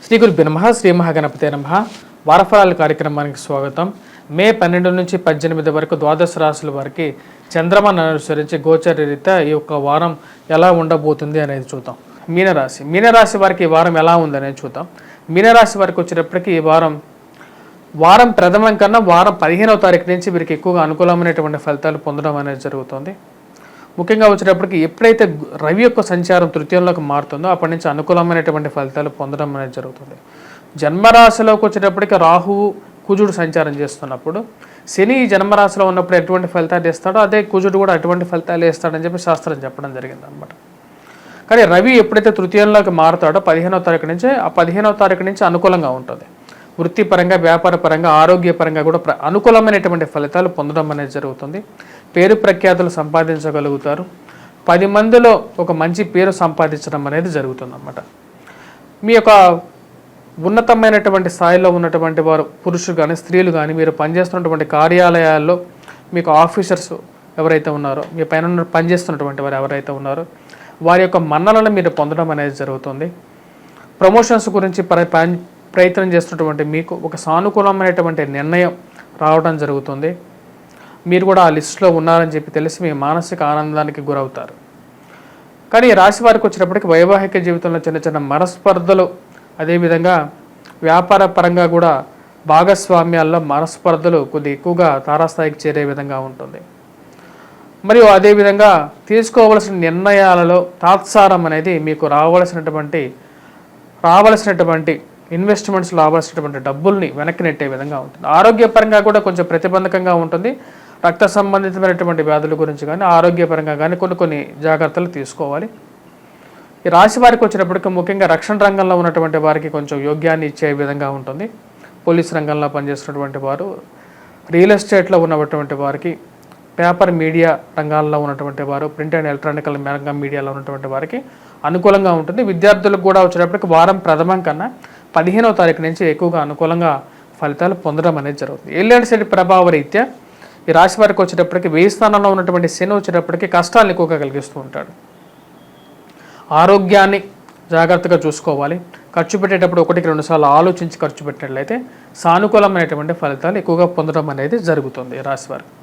శ్రీ గురుభ్యో నమః. శ్రీ మహాగణపతే నమః. వారఫలాల కార్యక్రమానికి స్వాగతం. మే 12 నుంచి 18 వరకు ద్వాదశ రాశుల వారికి చంద్రమాను అనుసరించి గోచర రీత్యా ఈ యొక్క వారం ఎలా ఉండబోతుంది అనేది చూద్దాం. మీనరాశి వారికి ఈ వారం ఎలా ఉందనేది చూద్దాం. మీనరాశి వారికి వచ్చేటప్పటికి ఈ వారం ప్రథమం కన్నా వారం 15వ తారీఖు నుంచి వీరికి ఎక్కువగా అనుకూలమైనటువంటి ఫలితాలు పొందడం అనేది జరుగుతుంది. ముఖ్యంగా వచ్చేటప్పటికి ఎప్పుడైతే రవి యొక్క సంచారం తృతీయంలోకి మారుతుందో అప్పటి నుంచి అనుకూలమైనటువంటి ఫలితాలు పొందడం అనేది జరుగుతుంది. జన్మరాశిలోకి వచ్చేటప్పటికి రాహువు కుజుడు సంచారం చేస్తున్నప్పుడు శని జన్మరాశిలో ఉన్నప్పుడు ఎటువంటి ఫలితాలు ఇస్తాడో అదే కుజుడు కూడా అటువంటి ఫలితాలు ఇస్తాడని చెప్పి శాస్త్రం చెప్పడం జరిగింది అనమాట. కానీ రవి ఎప్పుడైతే తృతీయంలోకి మారుతాడో 15వ తారీఖు నుంచి ఆ 15వ తారీఖు నుంచి అనుకూలంగా ఉంటుంది. వృత్తిపరంగా, వ్యాపారపరంగా, ఆరోగ్యపరంగా కూడా అనుకూలమైనటువంటి ఫలితాలు పొందడం అనేది జరుగుతుంది. పేరు ప్రఖ్యాతులు సంపాదించగలుగుతారు. 10 మందిలో ఒక మంచి పేరు సంపాదించడం అనేది జరుగుతుంది అన్నమాట. మీ యొక్క ఉన్నతమైనటువంటి స్థాయిలో ఉన్నటువంటి వారు పురుషులు కానీ స్త్రీలు కానీ మీరు పనిచేస్తున్నటువంటి కార్యాలయాల్లో మీకు ఆఫీసర్స్ ఎవరైతే ఉన్నారో, మీ పైన పనిచేస్తున్నటువంటి వారు ఎవరైతే ఉన్నారో వారి యొక్క మన్నలను మీరు పొందడం అనేది జరుగుతుంది. ప్రమోషన్స్ గురించి ప్రయత్నం చేస్తున్నటువంటి మీకు ఒక సానుకూలమైనటువంటి నిర్ణయం రావడం జరుగుతుంది. మీరు కూడా ఆ లిస్టులో ఉన్నారని చెప్పి తెలిసి మీ మానసిక ఆనందానికి గురవుతారు. కానీ ఈ రాశి వారికి వచ్చినప్పటికీ వైవాహిక జీవితంలో చిన్న చిన్న మనస్పర్ధలు, అదేవిధంగా వ్యాపార పరంగా కూడా భాగస్వామ్యాల్లో మనస్పర్ధలు కొద్ది ఎక్కువగా తారాస్థాయికి చేరే విధంగా ఉంటుంది. మరియు అదేవిధంగా తీసుకోవలసిన నిర్ణయాలలో తాత్సారం అనేది మీకు రావాల్సినటువంటి ఇన్వెస్ట్మెంట్స్ రావాల్సినటువంటి డబ్బుల్ని వెనక్కి నెట్టే విధంగా ఉంటుంది. ఆరోగ్యపరంగా కూడా కొంచెం ప్రతిబంధకంగా ఉంటుంది. రక్త సంబంధితమైనటువంటి వ్యాధుల గురించి కానీ ఆరోగ్యపరంగా కానీ కొన్ని జాగ్రత్తలు తీసుకోవాలి. ఈ రాశి వారికి వచ్చినప్పటికీ ముఖ్యంగా రక్షణ రంగంలో ఉన్నటువంటి వారికి కొంచెం యోగ్యాన్ని ఇచ్చే విధంగా ఉంటుంది. పోలీస్ రంగంలో పనిచేస్తున్నటువంటి వారు, రియల్ ఎస్టేట్లో ఉన్నటువంటి వారికి, పేపర్ మీడియా రంగాల్లో ఉన్నటువంటి వారు, ప్రింట్ అండ్ ఎలక్ట్రానికల్ మీడియాలో ఉన్నటువంటి వారికి అనుకూలంగా ఉంటుంది. విద్యార్థులకు కూడా వచ్చేటప్పటికి వారం ప్రథమం కన్నా 15వ తారీఖు నుంచి ఎక్కువగా అనుకూలంగా ఫలితాలు పొందడం అనేది జరుగుతుంది. ఏలినాటి శని ప్రభావ రీత్యా ఈ రాశి వారికి వచ్చేటప్పటికి 1000 స్థానంలో ఉన్నటువంటి శని వచ్చేటప్పటికి కష్టాలను ఎక్కువగా కలిగిస్తూ ఉంటాడు. ఆరోగ్యాన్ని జాగ్రత్తగా చూసుకోవాలి. ఖర్చు పెట్టేటప్పుడు 1-2 సార్లు ఆలోచించి ఖర్చు పెట్టినట్లయితే సానుకూలమైనటువంటి ఫలితాలు ఎక్కువగా పొందడం అనేది జరుగుతుంది ఈ రాశి వారికి.